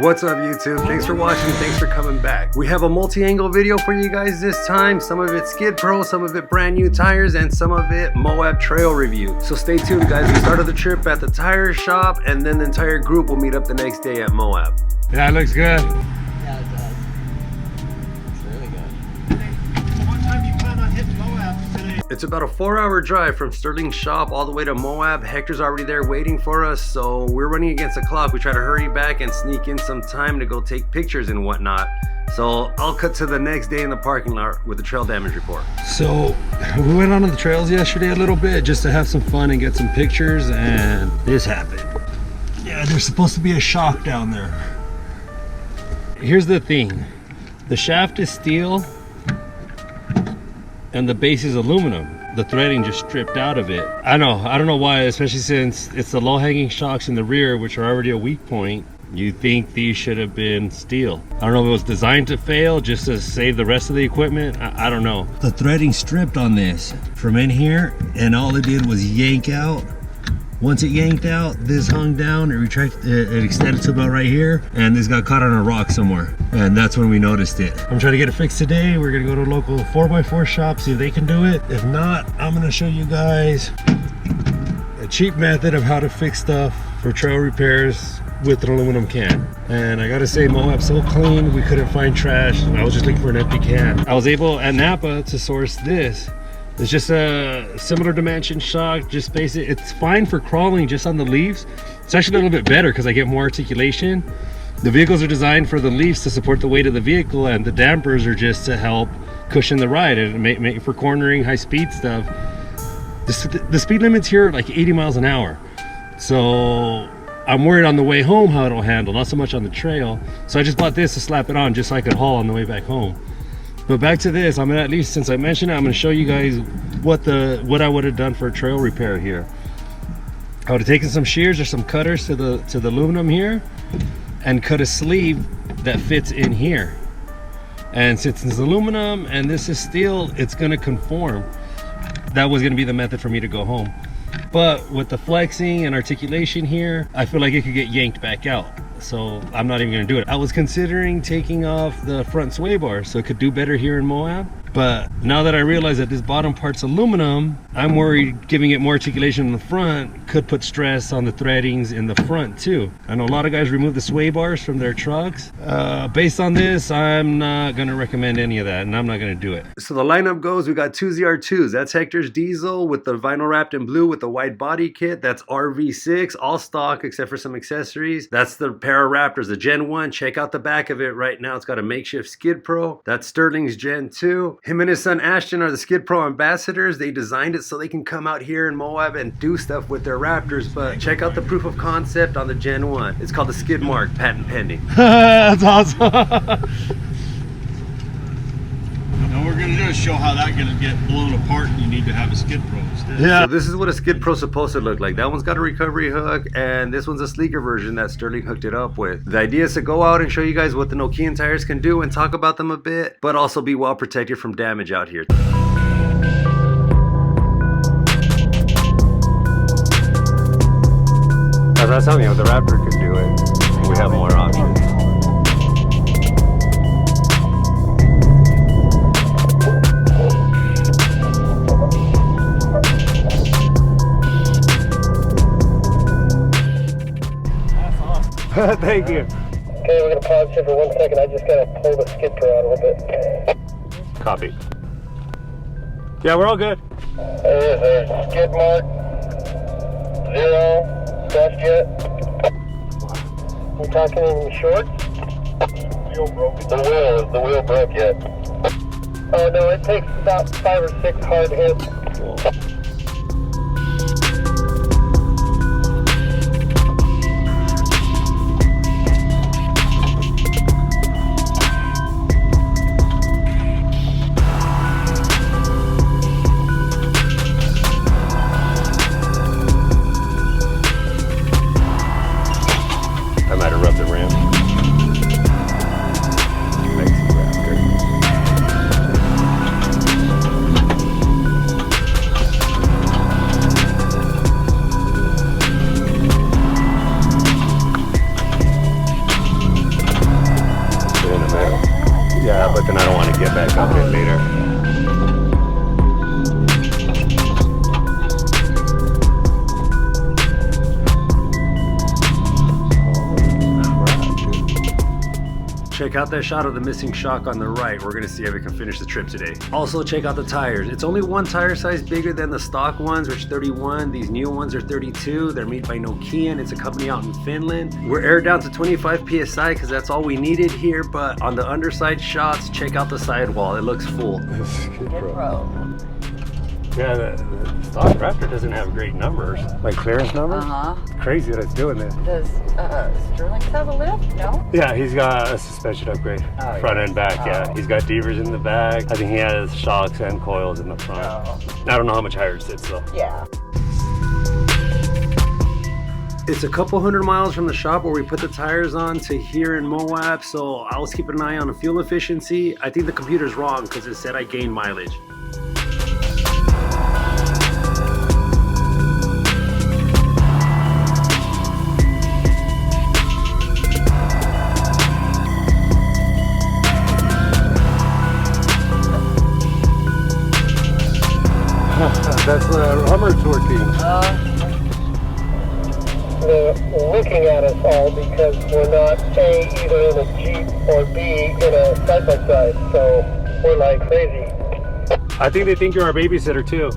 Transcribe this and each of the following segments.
What's up YouTube? Thanks for watching, thanks for coming back. We have a multi-angle video for you guys this time. Some of it Skid Pro, some of it brand new tires, and some of it Moab trail review. So stay tuned guys. We started the trip at the tire shop and then the entire group will meet up the next day at Moab. Yeah, it looks good. Yeah, it does. It's really good. What time do you plan on hitting Moab today? It's about a 4-hour drive from Sterling's shop all the way to Moab. Hector's already there waiting for us, so we're running against the clock. We try to hurry back and sneak in some time to go take pictures and whatnot. So I'll cut to the next day in the parking lot with the trail damage report. So we went on the trails yesterday a little bit just to have some fun and get some pictures, and this happened. Yeah, there's supposed to be a shock down there. Here's the thing. The shaft is steel and the base is aluminum. The threading just stripped out of it. I don't know why, especially since it's the low-hanging shocks in the rear, which are already a weak point. You think these should have been steel. I don't know if it was designed to fail just to save the rest of the equipment. I don't know. The threading stripped on this from in here, and all it did was yank out. Once it yanked out, this hung down, it retracted, it extended to about right here, and this got caught on a rock somewhere, and that's when we noticed it. I'm trying to get it fixed today. We're gonna go to a local 4x4 shop, see if they can do it. If not, I'm gonna show you guys a cheap method of how to fix stuff for trail repairs with an aluminum can. And I gotta say, Moab's so clean, we couldn't find trash. I was just looking for an empty can. I was able at Napa to source this. It's just a similar dimension shock, just basic. It's fine for crawling just on the leaves. It's actually a little bit better because I get more articulation. The vehicles are designed for the leaves to support the weight of the vehicle, and the dampers are just to help cushion the ride and make for cornering, high speed stuff. The speed limit's here like 80 miles an hour. So I'm worried on the way home how it'll handle, not so much on the trail. So I just bought this to slap it on just so I could haul on the way back home. But back to this, I'm gonna, at least since I mentioned it, I'm gonna show you guys what I would have done for a trail repair here. I would have taken some shears or some cutters to the aluminum here and cut a sleeve that fits in here. And since it's aluminum and this is steel, it's gonna conform. That was gonna be the method for me to go home. But with the flexing and articulation here, I feel like it could get yanked back out. So I'm not even gonna do it. I was considering taking off the front sway bar so it could do better here in Moab. But now that I realize that this bottom part's aluminum, I'm worried giving it more articulation in the front could put stress on the threadings in the front too. I know a lot of guys remove the sway bars from their trucks. Based on this, I'm not gonna recommend any of that, and I'm not gonna do it. So the lineup goes, we got two ZR2s. That's Hector's diesel with the vinyl wrapped in blue with the white body kit. That's RV6, all stock except for some accessories. That's the pair of Raptors, the Gen 1. Check out the back of it right now. It's got a makeshift Skid Pro. That's Sterling's Gen 2. Him and his son Ashton are the Skid Pro ambassadors. They designed it so they can come out here in Moab and do stuff with their Raptors. But check out the proof of concept on the Gen 1. It's called the Skid Mark, patent pending. That's awesome. And we're gonna do is show how that's gonna get blown apart, and you need to have a Skid Pro instead. Yeah. So this is what a Skid Pro's supposed to look like. That one's got a recovery hook, and this one's a sleeker version that Sterling hooked it up with. The idea is to go out and show you guys what the Nokian tires can do and talk about them a bit, but also be well protected from damage out here. As I was telling you, the Raptor could do it. We have more options. Thank you. Okay, we're gonna pause here for 1 second. I just gotta pull the Skid Pro out a little bit. Copy. Yeah, we're all good. There is a Skid Mark 0 slash jet. You talking in shorts? Wheel broke. The wheel broke yet. Oh no, it takes about 5 or 6 hard hits. I might have rubbed the rim. Raptor. Check out that shot of the missing shock on the right. We're gonna see if we can finish the trip today. Also, check out the tires. It's only one tire size bigger than the stock ones, which are 31. These new ones are 32. They're made by Nokian. It's a company out in Finland. We're aired down to 25 PSI because that's all we needed here, but on the underside shots, check out the sidewall. It looks full. Yeah, the stock Raptor doesn't have great numbers. Like clearance numbers? Crazy that it's doing this. Does Sterling have a lift? No? Yeah, he's got a suspension upgrade. Front and back, yeah. He's got devers in the back. I think he has shocks and coils in the front. I don't know how much higher it sits though. Yeah. It's a couple hundred miles from the shop where we put the tires on to here in Moab, so I was keeping an eye on the fuel efficiency. I think the computer's wrong because it said I gained mileage. That's Hummer twerking. They're looking at us all because we're not A, either in a Jeep or B, in a side-by-side. So we're like crazy. I think they think you're our babysitter too.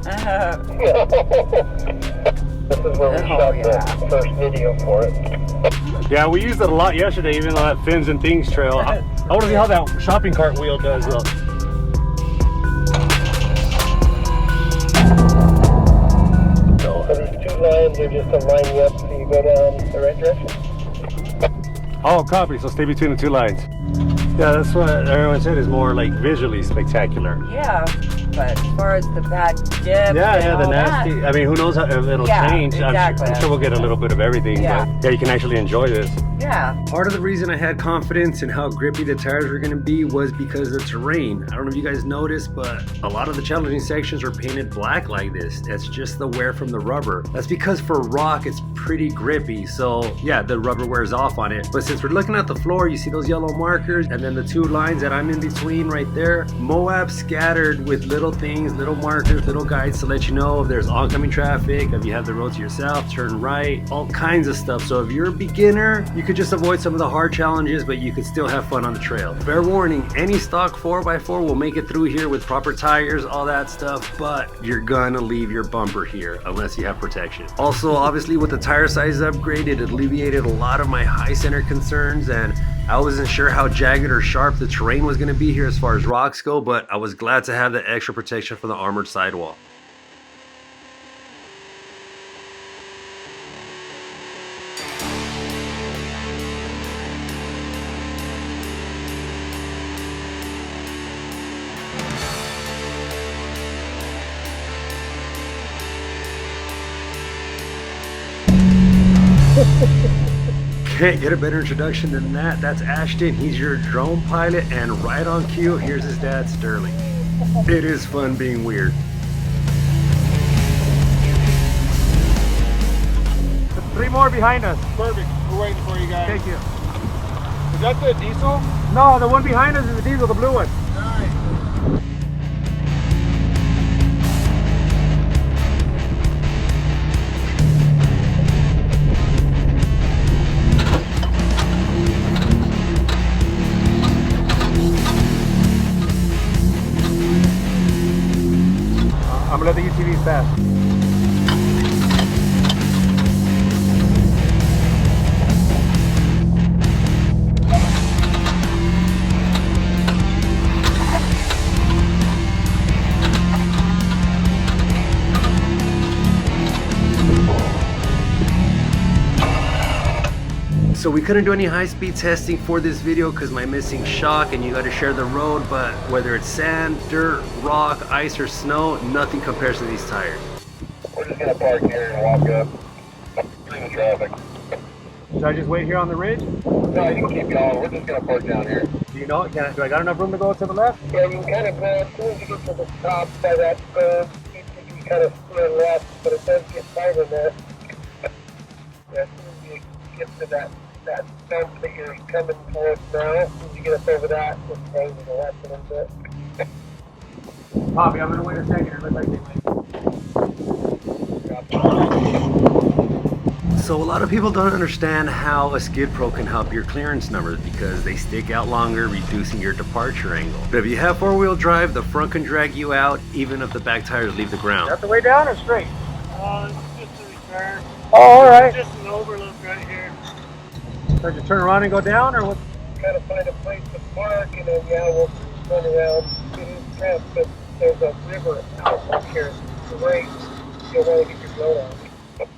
This is where we shot the first video for it. Yeah, we used it a lot yesterday, even on that Fins and Things trail. I want to see how that shopping cart wheel does though. Lines are just to line you up so you go down the right direction. Oh, copy. So stay between the two lines. Yeah, that's what everyone said is more like visually spectacular. Yeah, but as far as the bad dip, Yeah, the nasty. That, I mean, who knows how it'll change. Exactly. I'm sure we'll get a little bit of everything. Yeah. But yeah, you can actually enjoy this. Yeah. Part of the reason I had confidence in how grippy the tires were going to be was because of the terrain. I don't know if you guys noticed, but a lot of the challenging sections are painted black like this. That's just the wear from the rubber. That's because for rock, it's pretty grippy. So yeah, the rubber wears off on it. But since we're looking at the floor, you see those yellow markers and then the two lines that I'm in between right there. Moab scattered with little things, little markers, little guides to let you know if there's oncoming traffic, if you have the road to yourself, turn right, all kinds of stuff. So if you're a beginner, you could just avoid some of the hard challenges, but you could still have fun on the trail. Fair warning, any stock 4x4 will make it through here with proper tires, all that stuff, but you're gonna leave your bumper here unless you have protection. Also, obviously with the tire size upgrade, it alleviated a lot of my high center concerns, and I wasn't sure how jagged or sharp the terrain was gonna be here as far as rocks go, but I was glad to have the extra protection from the armored sidewall. Can't get a better introduction than that. That's Ashton. He's your drone pilot, and right on cue, here's his dad, Sterling. It is fun being weird. Three more behind us. Perfect. We're waiting for you guys. Thank you. Is that the diesel? No, the one behind us is the diesel, the blue one. I'm gonna let the UTVs pass. So we couldn't do any high-speed testing for this video because my missing shock, and you got to share the road, but whether it's sand, dirt, rock, ice, or snow, nothing compares to these tires. We're just gonna park here and walk up through the traffic. Should I just wait here on the ridge? No, you can keep going. We're just gonna park down here. Do you know? Do I got enough room to go to the left? Yeah, you can kind of go as soon as you get to the top by that curve. You can kind of steer left, but it does get tight in there. Yeah, as soon as you get to that stump that you're coming towards now, as soon as you get up over that, just hang to the left a little bit. Bobby, I'm gonna wait a second unless I get late. So So a lot of people don't understand how a skid pro can help your clearance numbers because they stick out longer, reducing your departure angle. But if you have four-wheel drive, the front can drag you out even if the back tires leave the ground. That's the way down or straight? It's just a return. Oh, all right. Just an overlook right here. So you turn around and go down, or what? Gotta find a place to park, and then we'll run around to this camp. But there's a river out back here. It's great. You'll want to get your load on.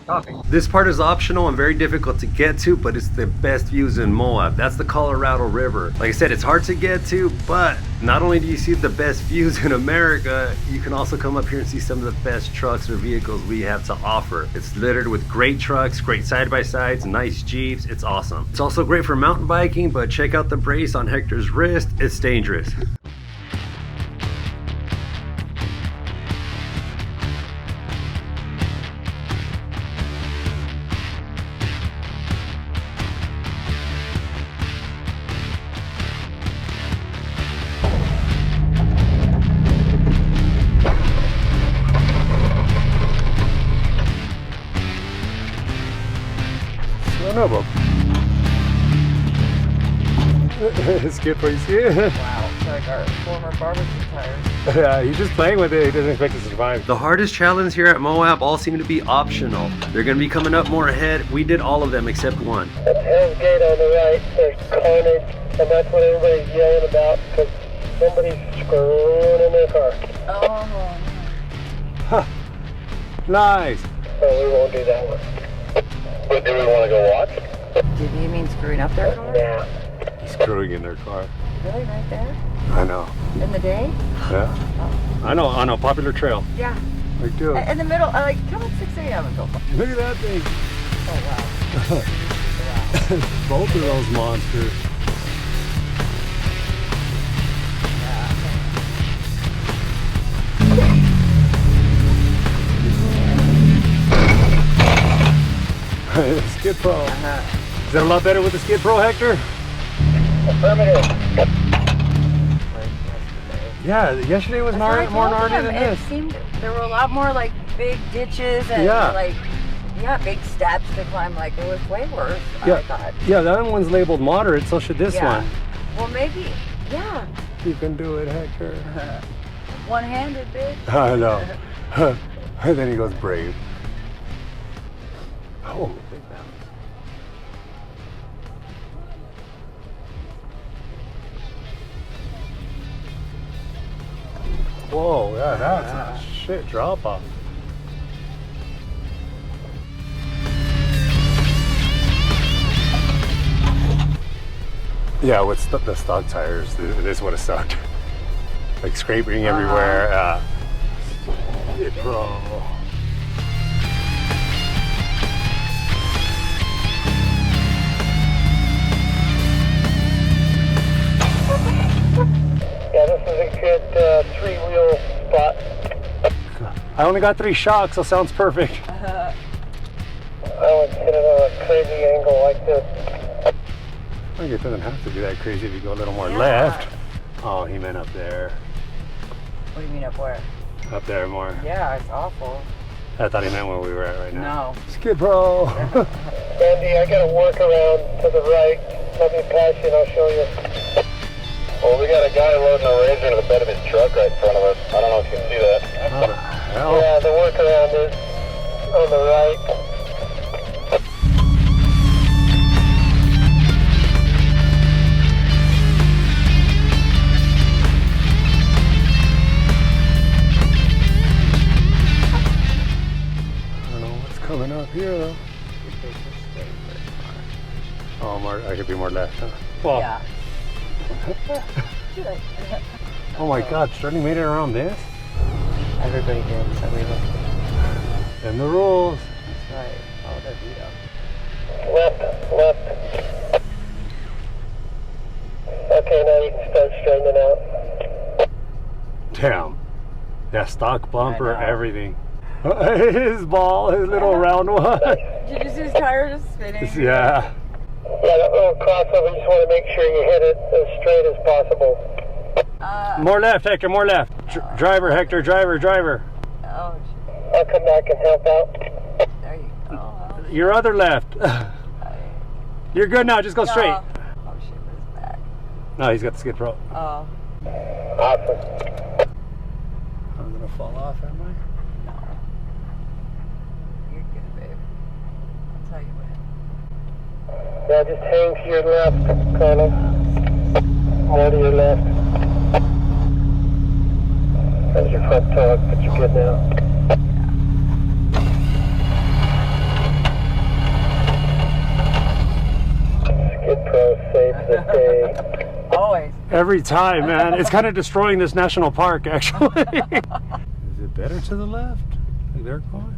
Copy. This part is optional and very difficult to get to, but it's the best views in Moab. That's the Colorado River. Like I said, it's hard to get to, but not only do you see the best views in America, you can also come up here and see some of the best trucks or vehicles we have to offer. It's littered with great trucks, great side-by-sides, nice Jeeps. It's awesome. It's also great for mountain biking, but check out the brace on Hector's wrist. It's dangerous. Son of a... Skid pro, you see it? Wow, it's like our former barbecue tires. Yeah, he's just playing with it. He doesn't expect to survive. The hardest challenge here at Moab all seem to be optional. They're going to be coming up more ahead. We did all of them except one. At Hell's Gate on the right, there's carnage, and that's what everybody's yelling about because somebody's screwing in their car. Oh, Nice. So we won't do that one. But do we want to go watch? did you mean screwing up their car? Yeah. Screwing in their car. Really, right there? I know. In the day? Yeah. I know, on a popular trail. Yeah. Like, dude, In the middle, like, come at 6 a.m. and go. look at that thing. Oh, wow. Both of those monsters. Skid Pro. Is that a lot better with the Skid Pro, Hector? Affirmative. Yeah, yesterday was more gnarly than It this. seemed there were a lot more like big ditches and big steps to climb. Like it was way worse. I thought. Yeah, that one's labeled moderate, so should this one. Well, maybe. Yeah. You can do it, Hector. One-handed, bitch. I know. And then he goes brave. Oh. Whoa, yeah, that's a shit drop off. Yeah, with the stock tires, this would have sucked. Like scraping everywhere. Skid Pro. Yeah, this is a good three-wheel spot. I only got 3 shocks, so sounds perfect. I would hit it on a crazy angle like this. I think it doesn't have to be that crazy if you go a little more left. Oh, he meant up there. What do you mean up where? Up there more. Yeah, it's awful. I thought he meant where we were at right now. No. Skid Pro. Sandy, I got a workaround to the right. Let me pass you and I'll show you. Well, we got a guy loading a razor into the bed of his truck right in front of us. I don't know if you can see that. How the hell? Yeah, the workaround is on the right. I don't know what's coming up here though. Oh, more, I could be more left, huh? Well, Yeah. oh my God, Sterling made it around this? Everybody did, so we looked. And the rules. That's right. Oh, that's Left. Okay, now you can start straightening out. Damn. Yeah, stock bumper, I know. everything. His ball, his little round one. Did you see his tire just spinning? Yeah. Yeah, that little crossover, you just want to make sure you hit it as straight as possible. More left, Hector, more left. Driver, Hector, driver. Oh, I'll come back and help out. there you go. Your other left. You're good now. Just go straight. Oh shit, his back. No, he's got the skid pro. Oh. Awesome. I'm gonna fall off, am I? No. You're good, babe. I'll tell you when. Yeah, just hang to your left, kind of. More to your left. That's your front torque, but you're good now. Skid Pro saves the day. Always. Every time, man. It's kind of destroying this national park, actually. Is it better to the left? Like they're going?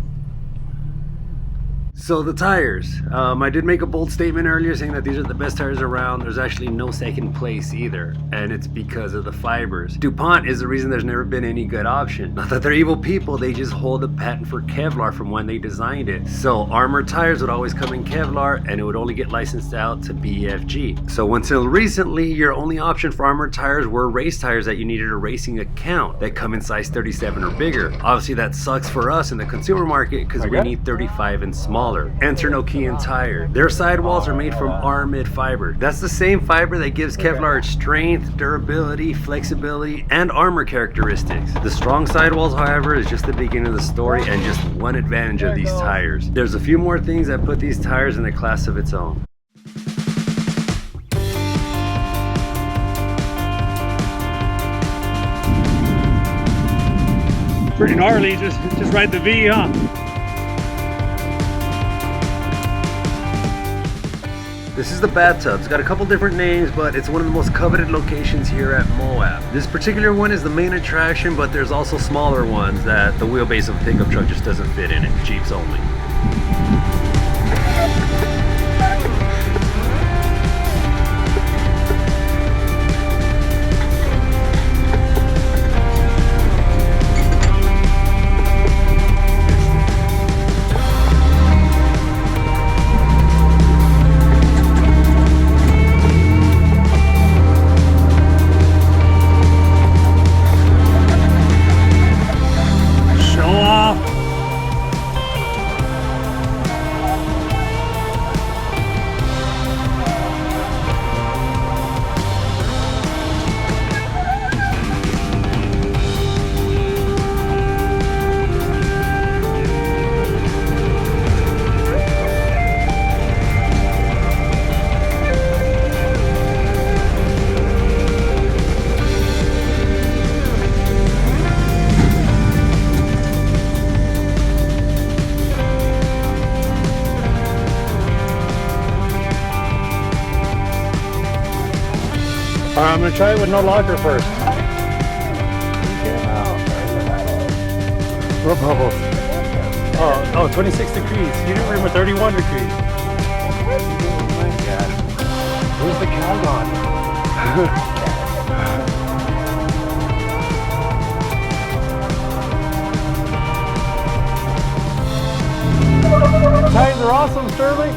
So the tires, I did make a bold statement earlier saying that these are the best tires around. There's actually no second place either, and it's because of the fibers. DuPont is the reason there's never been any good option. Not that they're evil people, they just hold the patent for Kevlar from when they designed it. So armored tires would always come in Kevlar, and it would only get licensed out to BFG. So until recently, your only option for armored tires were race tires that you needed a racing account that come in size 37 or bigger. Obviously that sucks for us in the consumer market because we need 35 and smaller. Enter Nokian Tire. Their sidewalls are made from Aramid fiber. That's the same fiber that gives Kevlar its strength, durability, flexibility, and armor characteristics. The strong sidewalls, however, is just the beginning of the story and just one advantage of these tires. There's a few more things that put these tires in a class of its own. Pretty gnarly, just ride the V, huh? This is the bathtub. It's got a couple different names, but it's one of the most coveted locations here at Moab. This particular one is the main attraction, but there's also smaller ones that the wheelbase of a pickup truck just doesn't fit in it. Jeeps only. Alright, I'm gonna try it with no locker first. What bubbles? Oh, 26 degrees. You didn't remember 31 degrees. Oh my god. Where's the cow gone? Tires are awesome, Sterling.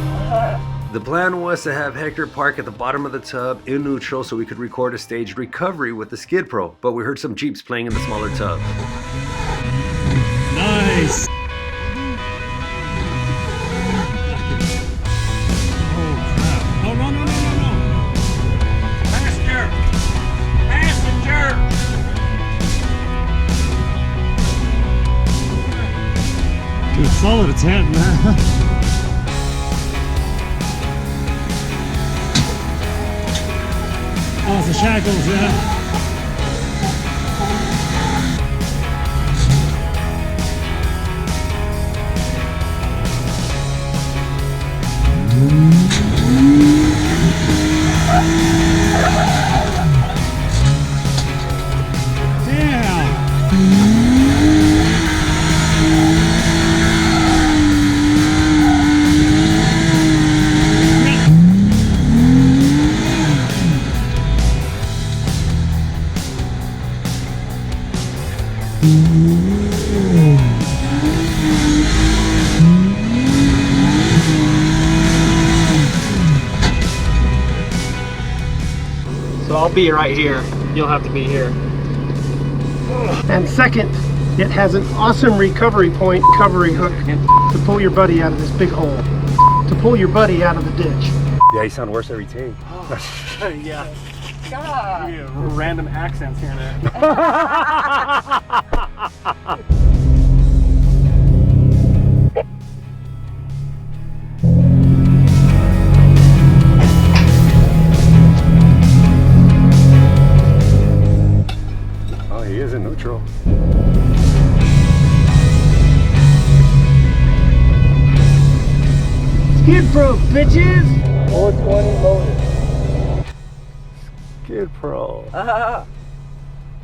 The plan was to have Hector park at the bottom of the tub in neutral so we could record a staged recovery with the Skid Pro, but we heard some Jeeps playing in the smaller tub. Nice! Oh crap. Oh no. Passenger! Dude, solid attempt, man. Oh, it's the shackles, yeah. So I'll be right here. You'll have to be here. And second, it has an awesome recovery point recovery hook to pull your buddy out of this big hole. to pull your buddy out of the ditch. Yeah, you sound worse every take. Yeah. God. Random accents here and there. Oh, he is in neutral. Skid Pro, bitches! 420 loaded. Skid Pro.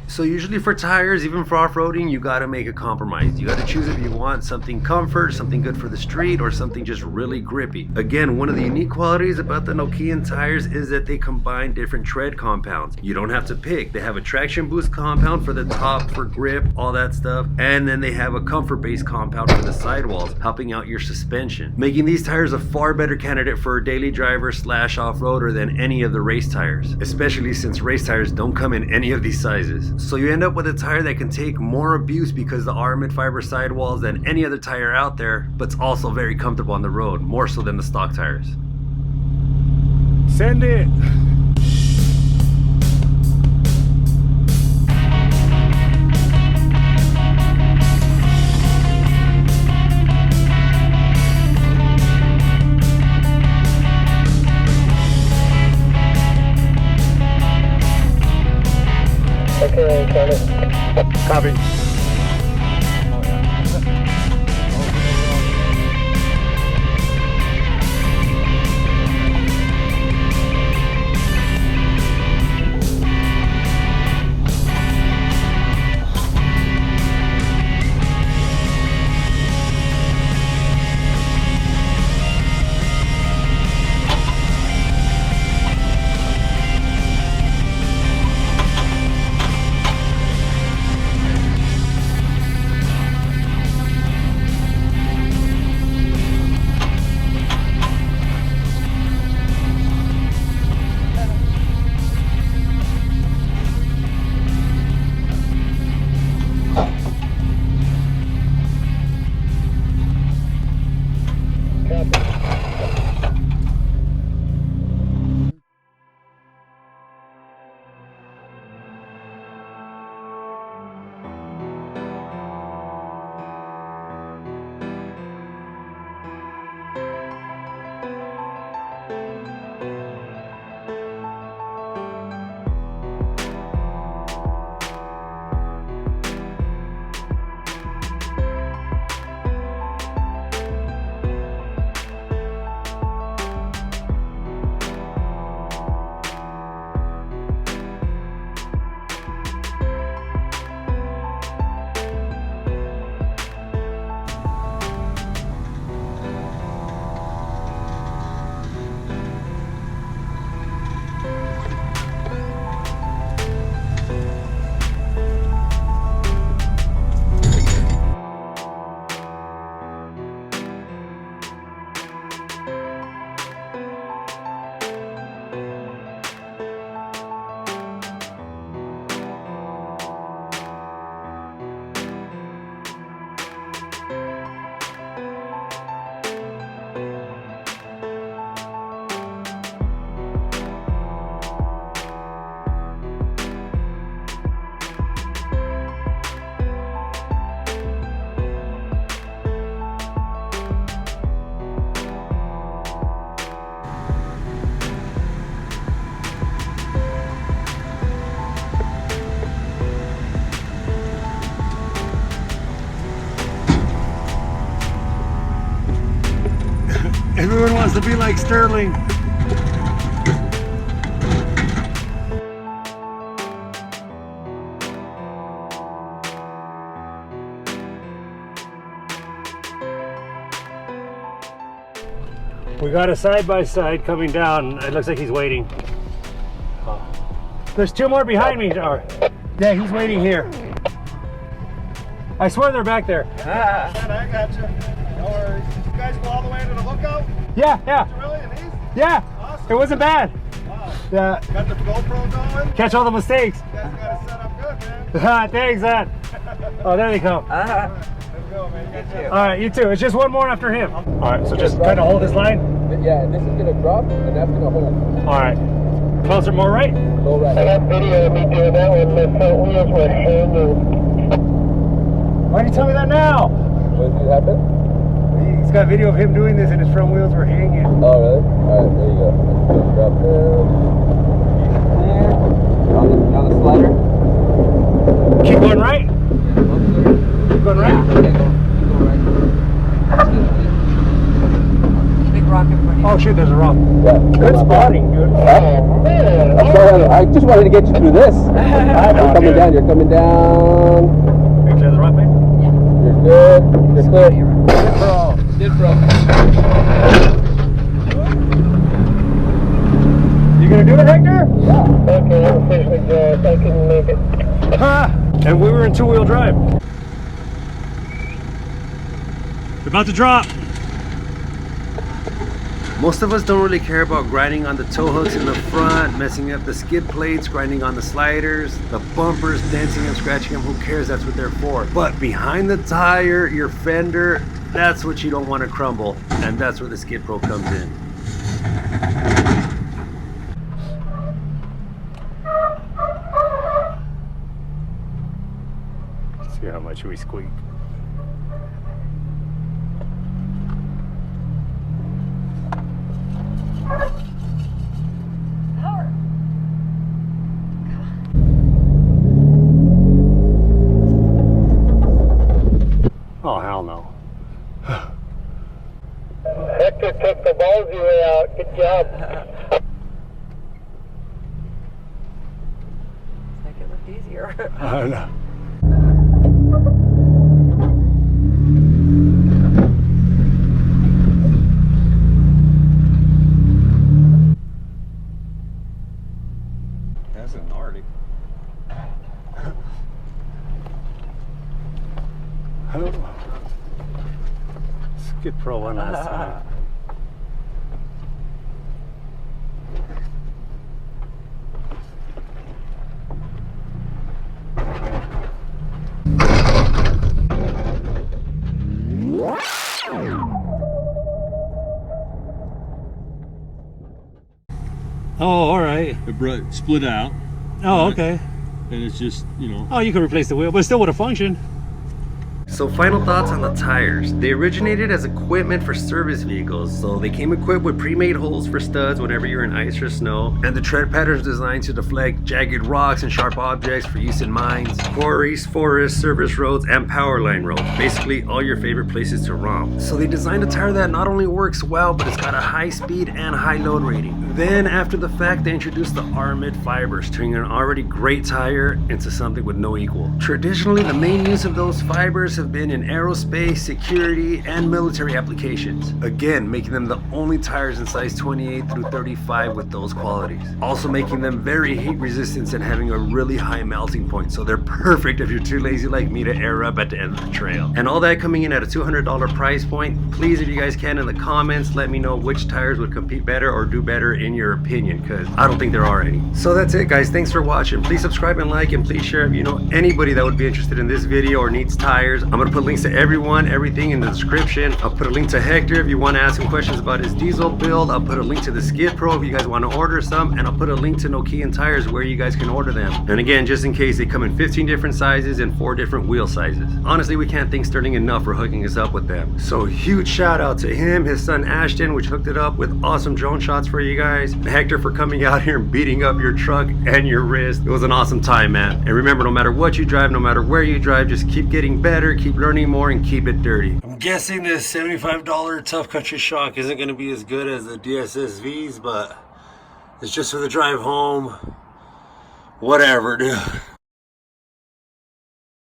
So usually for tires, even for off-roading, you got to make a compromise. You got to choose if you want something comfort, something good for the street, or something just really grippy. Again, one of the unique qualities about the Nokian tires is that they combine different tread compounds. You don't have to pick. They have a traction boost compound for the top, for grip, all that stuff. And then they have a comfort-based compound for the sidewalls, helping out your suspension, making these tires a far better candidate for a daily driver / off-roader than any of the race tires, especially since race tires don't come in any of these sizes. So you end up with a tire that can take more abuse because the armored fiber sidewalls than any other tire out there, but it's also very comfortable on the road, more so than the stock tires. Send it. Okay, Connor. Copy. Everyone wants to be like Sterling. We got a side-by-side coming down. It looks like he's waiting. There's two more behind me. Yeah, he's waiting here. I swear they're back there. I got you. No worries. Did you guys go all the way into the lookout? Yeah. Really? And these? Yeah. Awesome. It wasn't bad. Wow. Yeah. Got the GoPro going? You Catch all the mistakes. guys got it set up good, man. Thanks, man. Oh, there they come. Let All right, you too. It's just one more after him. All right, so just kind of hold his line. Yeah, this is gonna drop, and that's gonna hold. All right. Closer, more right. Go right. I got video of me doing that when my front wheels were hanging. Why do you tell me that now? What did happen? He's got video of him doing this and his front wheels were hanging. Oh, really? Alright, there you go. Let's drop down. There. On the slider. Keep going right. Keep going right. Okay, go right. Big rock in front of you. Oh shit, there's a rock. Yeah. Good spotting, dude. Oh, man. I just wanted to get you through this. You're coming down, you're coming down. Make sure the rock, man. You're good. You're clear. Good, bro. Good, bro. You gonna do it, Hector? Yeah. Okay, I'm officially good. I can make it. Ha! And we were in two-wheel drive. We're about to drop. Most of us don't really care about grinding on the tow hooks in the front, messing up the skid plates, grinding on the sliders, the bumpers, denting and scratching them. Who cares? That's what they're for. But behind the tire, your fender, that's what you don't want to crumble. And that's where the Skid Pro comes in. See how much we squeak. Oh, hell no. Hector took the ballsy way out. Good job. Make it look easier. I know. That's a gnarly. I don't know. Skid Pro one last time. Oh, all right. It split out, Oh, okay. and it's just, you know. Oh, you could replace the wheel, but it still would have functioned. So final thoughts on the tires. They originated as equipment for service vehicles, so they came equipped with pre-made holes for studs whenever you're in ice or snow, and the tread pattern is designed to deflect jagged rocks and sharp objects for use in mines, quarries, forests, service roads, and power line roads. Basically all your favorite places to romp. So they designed a tire that not only works well, but it's got a high speed and high load rating. Then after the fact, they introduced the Armid fibers, turning an already great tire into something with no equal. Traditionally, the main use of those fibers have been in aerospace, security, and military applications. Again, making them the only tires in size 28 through 35 with those qualities. Also making them very heat resistant and having a really high melting point, so they're perfect if you're too lazy like me to air up at the end of the trail. And all that coming in at a $200 price point. Please, if you guys can, in the comments, let me know which tires would compete better or do better in your opinion, because I don't think there are any. So that's it, guys. Thanks for watching. Please subscribe and like, and please share if you know anybody that would be interested in this video or needs tires. I'm gonna put links to everyone, everything in the description. I'll put a link to Hector if you want to ask him questions about his diesel build. I'll put a link to the Skid Pro if you guys want to order some, and I'll put a link to Nokian tires where you guys can order them. And again, just in case, they come in 15 different sizes and 4 different wheel sizes. Honestly, we can't thank Sterling enough for hooking us up with them. So huge shout out to him, his son Ashton, which hooked it up with awesome drone shots for you guys, and Hector for coming out here and beating up your truck and your wrist. It was an awesome time, man. And remember, no matter what you drive, no matter where you drive, just keep getting better, keep learning more, and keep it dirty. I'm guessing this $75 Tough Country shock isn't going to be as good as the DSSVs, but it's just for the drive home. Whatever, dude.